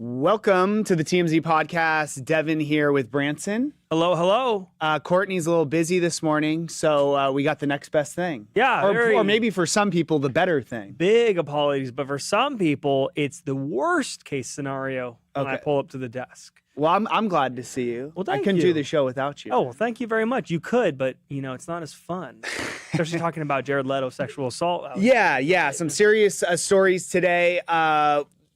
Welcome to the TMZ podcast. Devin here with Branson. Hello, hello. Courtney's a little busy this morning, so we got the next best thing. Yeah, or maybe for some people, the better thing. Big apologies, but for some people, it's the worst case scenario when I pull up to the desk. Well, I'm glad to see you. Well, I thank couldn't you. do the show without you. Oh, well, thank you very much. You could, but, it's not as fun. Especially talking about Jared Leto sexual assault. Yeah. Some serious stories today.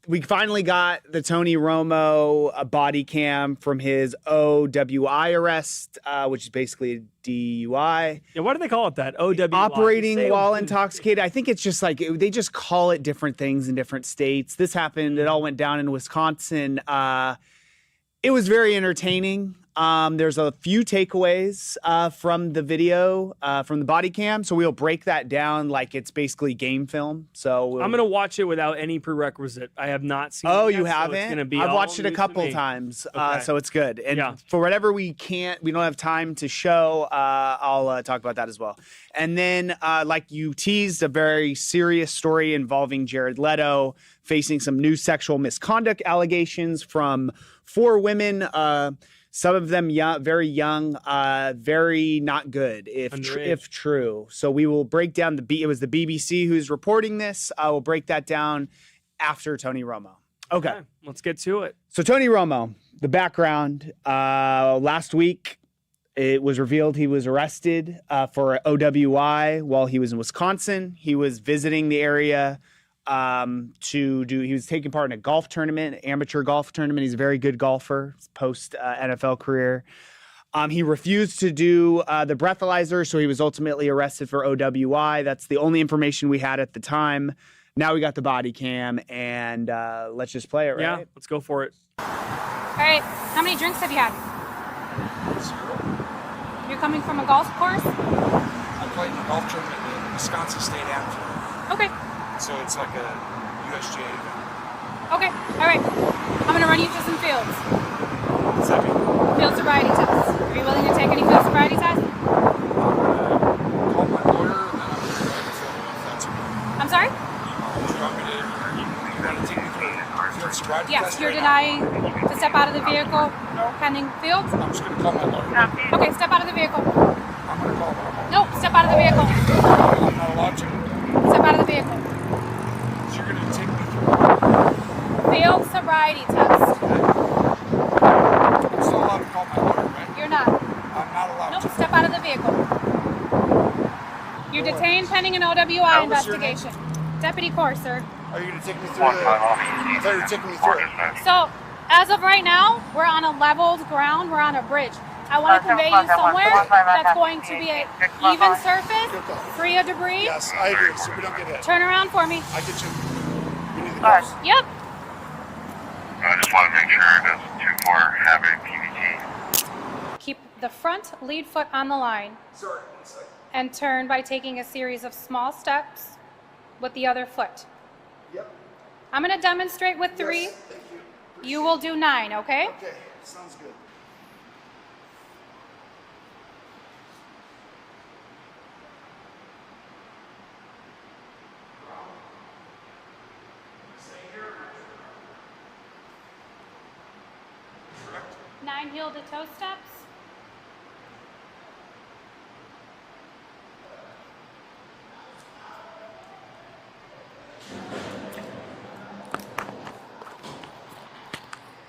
We finally got the Tony Romo body cam from his OWI arrest, which is basically a DUI. Yeah, why do they call it that? OWI. Operating while intoxicated. I think it's just like they just call it different things in different states. This happened. It all went down in Wisconsin. It was very entertaining. There's a few takeaways from the video, from the body cam. So we'll break that down like it's basically game film. So I'm going to watch it without any prerequisite. I have not seen it Oh, yet, you so haven't? it's gonna be I've all watched it a news to couple me. times, Okay. so it's good. And Yeah. for whatever we don't have time to show, I'll talk about that as well. And then, like you teased, a very serious story involving Jared Leto facing some new sexual misconduct allegations from 4 women. Some of them young, very young, very not good, if true. So we will break down it was the BBC who's reporting this. We'll break that down after Tony Romo. Okay. Let's get to it. So Tony Romo, the background, last week it was revealed he was arrested for OWI while he was in Wisconsin. He was visiting the area he was taking part in a golf tournament, amateur golf tournament. He's a very good golfer post NFL career. He refused to do the breathalyzer, so he was ultimately arrested for OWI. That's the only information we had at the time. Now we got the body cam, and let's just play it, right? Yeah, let's go for it. All right, how many drinks have you had? 0. You're coming from a golf course? I played in a golf tournament in Wisconsin State Amateur. Okay, So it's like a USGA event. okay, all right. I'm gonna run you through some fields. What's that mean? Field sobriety tests. Are you willing to take any field sobriety tests? Call my lawyer and then I'm going to go ahead and fill it if that's okay. I'm sorry? Do you want me to, you want to take me through field sobriety Yes, test you're right now? denying to step out of the vehicle pending fields? I'm just going to call my lawyer. Okay, step out of the vehicle. I'm going to call my lawyer. Nope, step out of the vehicle. I'm not allowed to. Step out of the vehicle. So you're going to take me through. Field sobriety test. I'm still allowed to call my lawyer, right? You're not. I'm not allowed Nope, to. step out of the vehicle. You're detained pending an OWI investigation. Deputy Corps, sir. Are you going to take me through I thought you were taking me through it. So, as of right now, we're on a leveled ground. We're on a bridge. I want to convey you somewhere that's going to be an even surface, free of debris. Yes, I agree, so we don't get hit. Turn around for me. I get you. You need the gloves. Yep. I just want to make sure it doesn't too far have a PVT. Keep the front lead foot on the line Sorry, 1 second. and turn by taking a series of small steps with the other foot. Yep. I'm going to demonstrate with 3. Yes, thank you. You will do 9, okay? Okay, sounds good. Correct. 9 heel to toe steps.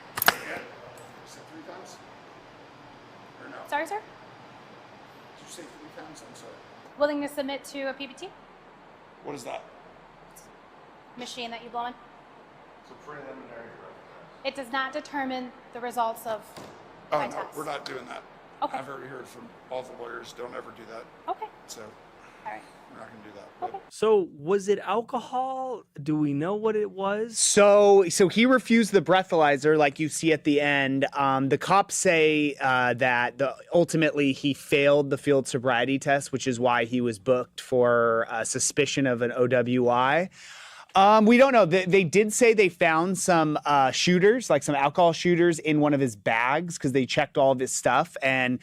You said 3 times? Or no? Sorry, sir? Did you say 3 times? I'm sorry. Willing to submit to a PBT? What is that? Machine that you blow in? It's a preliminary It does not determine the results of Oh, my no, test. we're not doing that. Okay. I've already heard from all the lawyers, don't ever do that. Okay. So All right. we're not going to do that. Okay. So was it alcohol? Do we know what it was? So he refused the breathalyzer, like you see at the end. The cops say that ultimately he failed the field sobriety test, which is why he was booked for suspicion of an OWI. We don't know. They did say they found some shooters, like some alcohol shooters, in one of his bags because they checked all of his stuff. And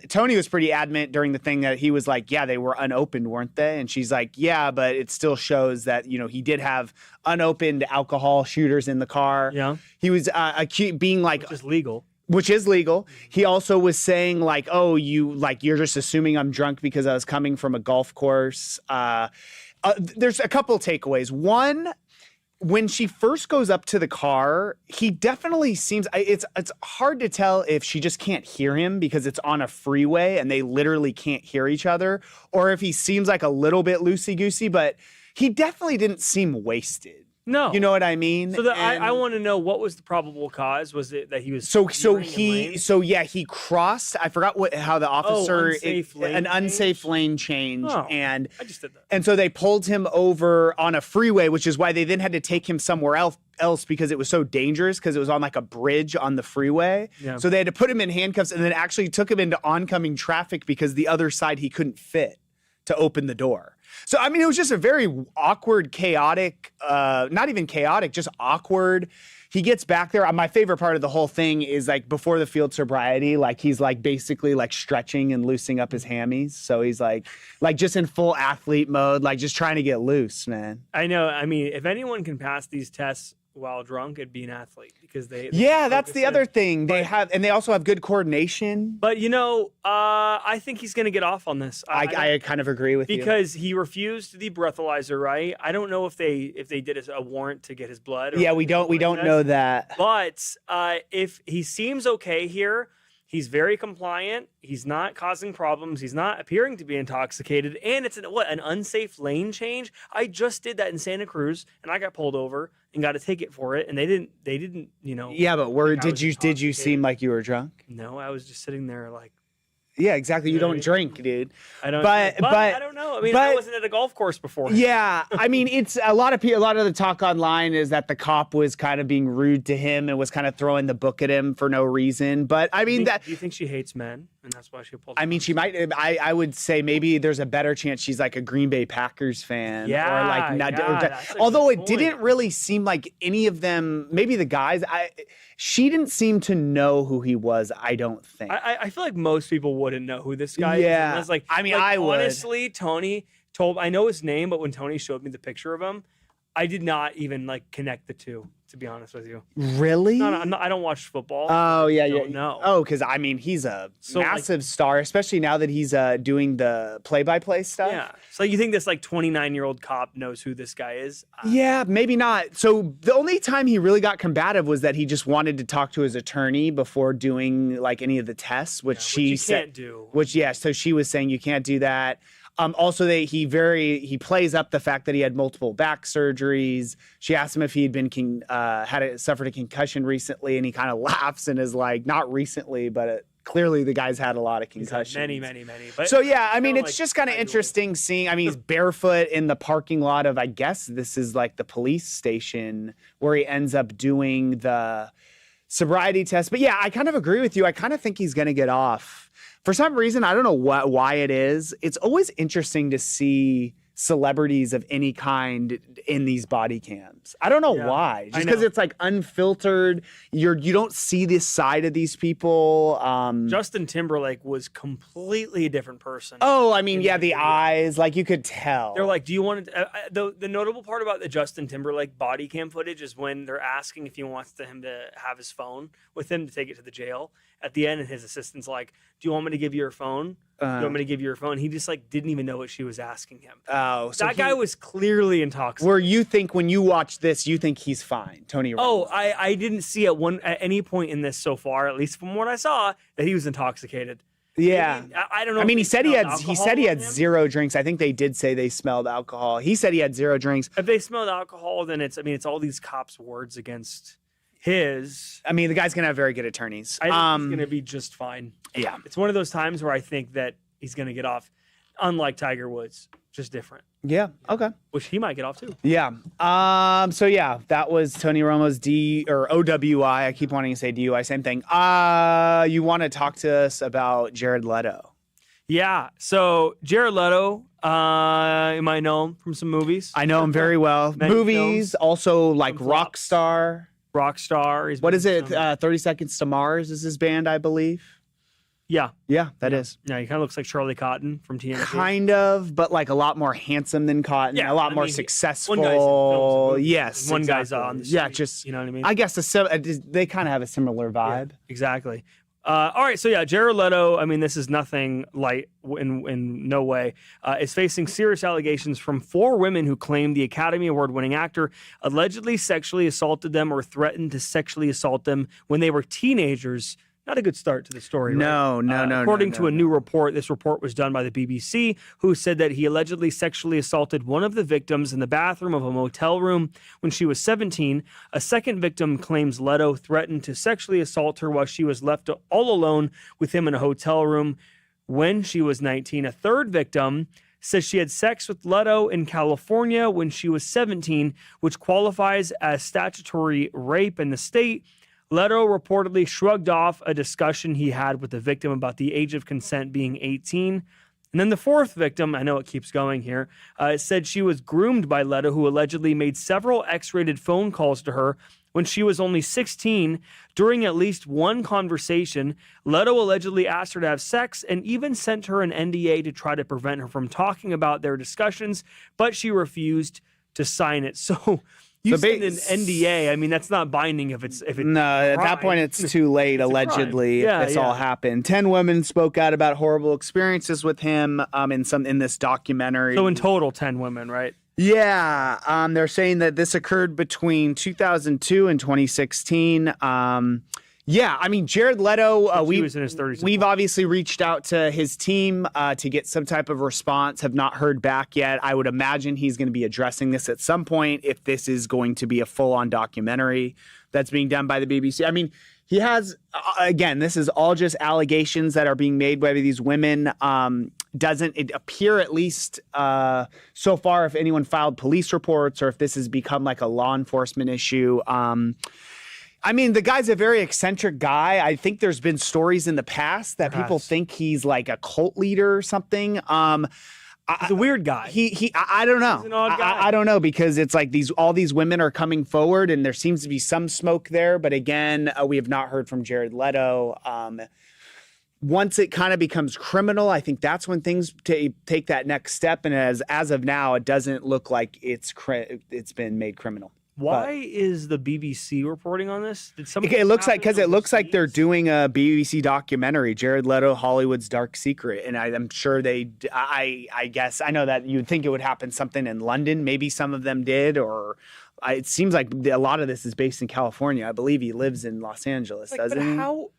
Tony was pretty adamant during the thing that he was like, yeah, they were unopened, weren't they? And she's like, yeah, but it still shows that, he did have unopened alcohol shooters in the car. Yeah. He was being like, which is legal. He also was saying like, oh, you're just assuming I'm drunk because I was coming from a golf course. There's a couple takeaways. One, when she first goes up to the car, he definitely seems, it's hard to tell if she just can't hear him because it's on a freeway and they literally can't hear each other, or if he seems like a little bit loosey-goosey, but he definitely didn't seem wasted. No. You know what I mean? So I want to know, what was the probable cause? Was it that he was he crossed, I forgot how the officer, unsafe lane change. Oh, and I just did that. And so they pulled him over on a freeway, which is why they then had to take him somewhere else because it was so dangerous, because it was on like a bridge on the freeway. Yeah. So they had to put him in handcuffs and then actually took him into oncoming traffic because the other side he couldn't fit to open the door. So, I mean, it was just a very awkward, chaotic, not even chaotic, just awkward. He gets back there. My favorite part of the whole thing is like before the field sobriety, like he's like basically like stretching and loosening up his hammies. So he's like just in full athlete mode, like just trying to get loose, man. I know. I mean, if anyone can pass these tests while drunk, it'd be an athlete because they that's the other thing they have, and they also have good coordination. But I think he's going to get off on this. I kind of agree with you because he refused the breathalyzer, right? I don't know if they did a warrant to get his blood. We don't know that. But if he seems okay here, he's very compliant. He's not causing problems. He's not appearing to be intoxicated. And it's an unsafe lane change. I just did that in Santa Cruz, and I got pulled over and got a ticket for it. And they didn't. Yeah, but did you seem like you were drunk? No, I was just sitting there like. Yeah, exactly. You don't drink, dude. I don't. But I don't know. I mean, I wasn't at a golf course before. Yeah, I mean, it's a lot of the talk online is that the cop was kind of being rude to him and was kind of throwing the book at him for no reason. But I mean, do you think she hates men and that's why she pulled? I mean, she might. I would say maybe there's a better chance she's like a Green Bay Packers fan. Yeah. Or like that's although it didn't really seem like any of them. Maybe the guys. She didn't seem to know who he was. I don't think. I feel like most people wouldn't know who this guy is. Yeah. I was like, I would. Honestly, Tony I know his name, but when Tony showed me the picture of him, I did not even connect the two, to be honest with you. Really? No, I don't watch football. Oh, yeah. No. Oh, because I mean, he's a massive star, especially now that he's doing the play-by-play stuff. Yeah. So you think this 29-year-old cop knows who this guy is? Yeah, maybe not. So the only time he really got combative was that he just wanted to talk to his attorney before doing any of the tests, which she said can't do. So she was saying you can't do that. Also, he plays up the fact that he had multiple back surgeries. She asked him if he had been suffered a concussion recently, and he kind of laughs and is like, not recently, but clearly the guy's had a lot of concussions. Many. But so yeah, I mean, it's just kind of interesting seeing. I mean, he's barefoot in the parking lot of, I guess this is like the police station where he ends up doing the sobriety test. But yeah, I kind of agree with you. I kind of think he's going to get off. For some reason, I don't know why it is. It's always interesting to see celebrities of any kind in these body cams. I don't know why. Just because it's unfiltered. You don't see this side of these people. Justin Timberlake was completely a different person. Oh, I mean, the eyes, you could tell. They're like, do you want to? The notable part about the Justin Timberlake body cam footage is when they're asking if he wants him to have his phone with him to take it to the jail. At the end, and his assistant's like, do you want me to give you your phone? Do you want me to give you your phone? He just didn't even know what she was asking him. Oh, so that guy was clearly intoxicated. Where you think when you watch this, you think he's fine, Tony Romo. Oh, I didn't see at any point in this so far, at least from what I saw, that he was intoxicated. Yeah, I don't know. I mean, he said he had zero drinks. I think they did say they smelled alcohol. He said he had zero drinks. If they smelled alcohol, then it's all these cops' words against his. I mean, the guy's gonna have very good attorneys. I think he's gonna be just fine. Yeah, it's one of those times where I think that he's gonna get off, unlike Tiger Woods, just different. Yeah. Okay. Which he might get off too. Yeah. So yeah, that was Tony Romo's OWI. I keep wanting to say DUI. Same thing. You want to talk to us about Jared Leto? Yeah. So Jared Leto, you might know him from some movies. I know him very well. Many Movies, films, also like some flops. Rockstar. Rockstar. He's What been is it? some- 30 Seconds to Mars is his band, I believe. Yeah. Yeah, that is. Yeah, he kind of looks like Charlie Cotton from TMZ. Kind of, but like a lot more handsome than Cotton. Yeah, a lot I more mean, successful. one guy's in films and movies, Yes, and one guy's exactly. on the Yeah, street, just you know what I mean? I guess they kind of have a similar vibe. Exactly. All right, so yeah, Jared Leto. I mean, this is nothing light in no way. Is facing serious allegations from 4 women who claim the Academy Award-winning actor allegedly sexually assaulted them or threatened to sexually assault them when they were teenagers. Not a good start to the story, No, right? no. According to a new report, this report was done by the BBC, who said that he allegedly sexually assaulted one of the victims in the bathroom of a motel room when she was 17. A second victim claims Leto threatened to sexually assault her while she was left all alone with him in a hotel room when she was 19. A third victim says she had sex with Leto in California when she was 17, which qualifies as statutory rape in the state. Leto reportedly shrugged off a discussion he had with the victim about the age of consent being 18. And then the fourth victim, I know it keeps going here, said she was groomed by Leto, who allegedly made several X-rated phone calls to her when she was only 16. During at least one conversation, Leto allegedly asked her to have sex and even sent her an NDA to try to prevent her from talking about their discussions, but she refused to sign it. So you send an NDA. I mean, that's not binding if it's No, at that point it's too late. Allegedly, crime. if this all happened. 10 women spoke out about horrible experiences with him. In this documentary. So in total, 10 women, right? Yeah, they're saying that this occurred between 2002 and 2016. Yeah, I mean, Jared Leto, He was in his 30s. we've obviously reached out to his team to get some type of response, have not heard back yet. I would imagine he's going to be addressing this at some point if this is going to be a full-on documentary that's being done by the BBC. I mean, he has, again, this is all just allegations that are being made by these women. Doesn't it appear, at least so far, if anyone filed police reports or if this has become like a law enforcement issue. I mean, the guy's a very eccentric guy. I think there's been stories in the past that people think he's like a cult leader or something. He's a weird guy. I don't know. He's an odd guy. I don't know, because it's like all these women are coming forward and there seems to be some smoke there. But again, we have not heard from Jared Leto. Once it kind of becomes criminal, I think that's when things take that next step. And as of now, it doesn't look like it's been made criminal. Why is the BBC reporting on this? Did something It looks like, happen because it looks like they're overseas? doing a BBC documentary, Jared Leto, Hollywood's Dark Secret. And I'm sure I guess, I know that you'd think it would happen something in London. Maybe some of them did, or it seems like a lot of this is based in California. I believe he lives in Los Angeles, doesn't he?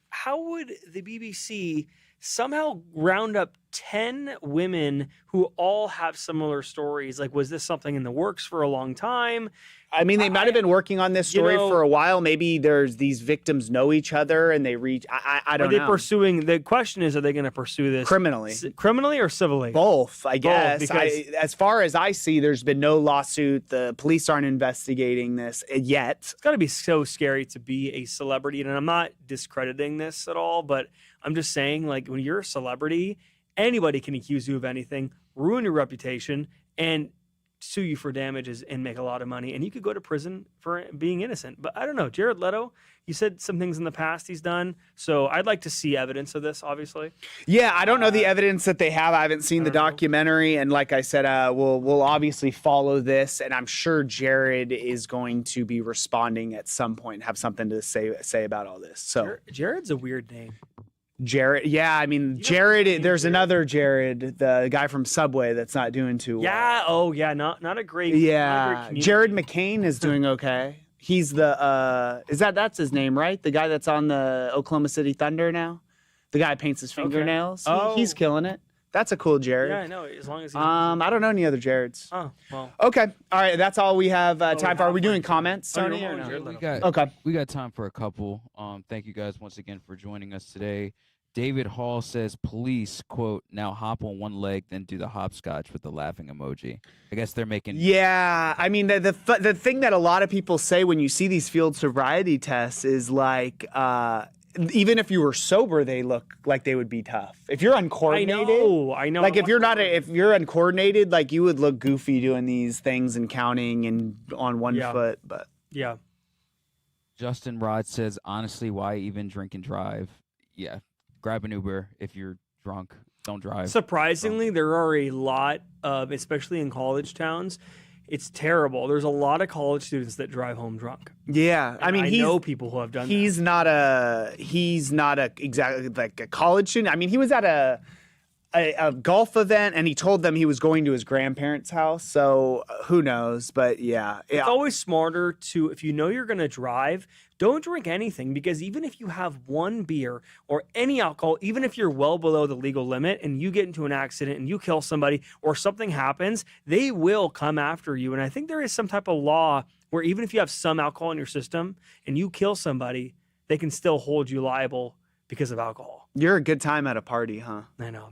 How would the BBC somehow round up 10 women who all have similar stories? Like, was this something in the works for a long time? I mean, they might have been working on this story for a while. Maybe these victims know each other and they reach. I don't know. Are they pursuing? The question is, are they going to pursue this Criminally? Criminally or civilly? Both, I guess. because as far as I see, there's been no lawsuit. The police aren't investigating this yet. it's got to be so scary to be a celebrity. And I'm not discrediting this at all, but I'm just saying, like, when you're a celebrity, anybody can accuse you of anything, ruin your reputation, and sue you for damages and make a lot of money, and you could go to prison for being innocent. But I don't know, Jared Leto, you said some things in the past he's done, so I'd like to see evidence of this, obviously. Yeah, I don't know the evidence that they have. I haven't seen the documentary, and like I said, we'll obviously follow this, and I'm sure Jared is going to be responding at some point, have something to say about all this. So Jared's a weird name. Jared, yeah, I mean, Jared, there's another Jared, the guy from Subway that's not doing too well. Yeah, not a great. Not a great community. Jared McCain is doing okay. He's that's his name, right? The guy that's on the Oklahoma City Thunder now? The guy who paints his fingernails? Oh. He's killing it. That's a cool Jared. Yeah, I know. As long as he I don't know any other Jareds. Oh, well. Okay. All right. That's all we have time for. Are we doing comments, Tony? you're Or on, no? Jared. We got time for a couple. Thank you guys once again for joining us today. David Hall says, police, quote, now hop on one leg, then do the hopscotch with the laughing emoji. I guess they're making... Yeah. I mean, the thing that a lot of people say when you see these field sobriety tests is like, even if you were sober, they look like they would be tough. If you're uncoordinated, I know. Like if you're uncoordinated, like you would look goofy doing these things and counting and on one foot. But yeah. Justin Rod says, honestly, why even drink and drive? Yeah, grab an Uber if you're drunk. Don't drive. Surprisingly, there are a lot of, especially in college towns, it's terrible. There's a lot of college students that drive home drunk. yeah, I mean, I know people who have done that. he's not a exactly like a college student. I mean, he was at a golf event and he told them he was going to his grandparents' house. So who knows? But yeah. It's always smarter to, if you know you're going to drive, don't drink anything, because even if you have one beer or any alcohol, even if you're well below the legal limit and you get into an accident and you kill somebody or something happens, they will come after you. And I think there is some type of law where even if you have some alcohol in your system and you kill somebody, they can still hold you liable because of alcohol. You're a good time at a party, huh? I know.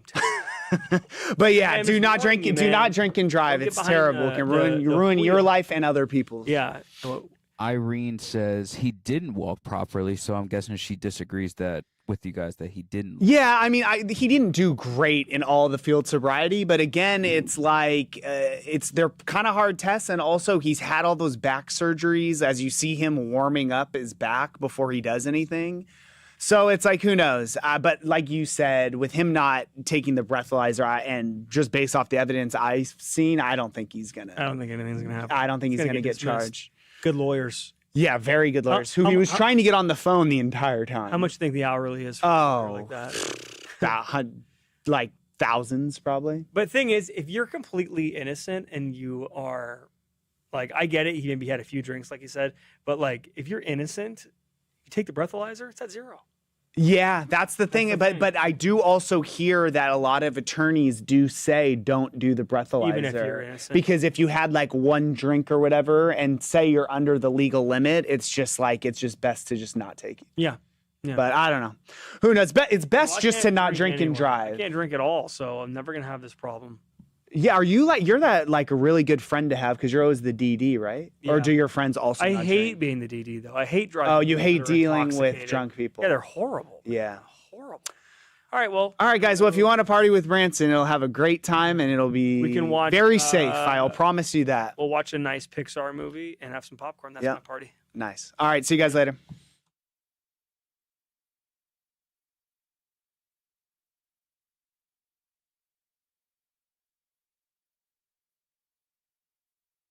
But yeah, Man, do it's not warning drink. you, Do man. not drink and drive. Don't get It's behind terrible. It can ruin the your wheel. life and other people's. Yeah. Irene says he didn't walk properly, so I'm guessing she disagrees that with you guys that he didn't. Yeah, I mean, he didn't do great in all the field sobriety, but again, it's like they're kind of hard tests, and also he's had all those back surgeries. As you see him warming up his back before he does anything. So it's like, who knows? But like you said, with him not taking the breathalyzer and just based off the evidence I've seen, I don't think he's going to. I don't think anything's going to happen. I don't think he's going to get dismissed. charged. Good lawyers. Yeah, very good lawyers. Who he was trying to get on the phone the entire time. How much do you think the hourly is for a lawyer like that? Like thousands, probably. But the thing is, if you're completely innocent and you are, like, I get it, he maybe had a few drinks, like you said, but like, if you're innocent, you take the breathalyzer, it's at zero. Yeah, that's the thing. But I do also hear that a lot of attorneys do say don't do the breathalyzer. Even if you're innocent. Because if you had like one drink or whatever and say you're under the legal limit, it's just best to just not take it. Yeah. But I don't know. Who knows? It's best Well, I just to can't not drink and anymore. drive. I can't drink at all, so I'm never going to have this problem. Yeah, you're that like a really good friend to have because you're always the DD, right? Yeah. Or do your friends also? I not hate drink? being the DD, though. I hate driving. Oh, you people hate that are dealing with intoxicated. drunk people. Yeah, they're horrible. Yeah. Horrible. All right, well. All right, guys. Well, if you want to party with Branson, it'll have a great time and it'll be We can watch, very safe. I'll promise you that. We'll watch a nice Pixar movie and have some popcorn. That's Yep. my party. Nice. All right. See you guys later.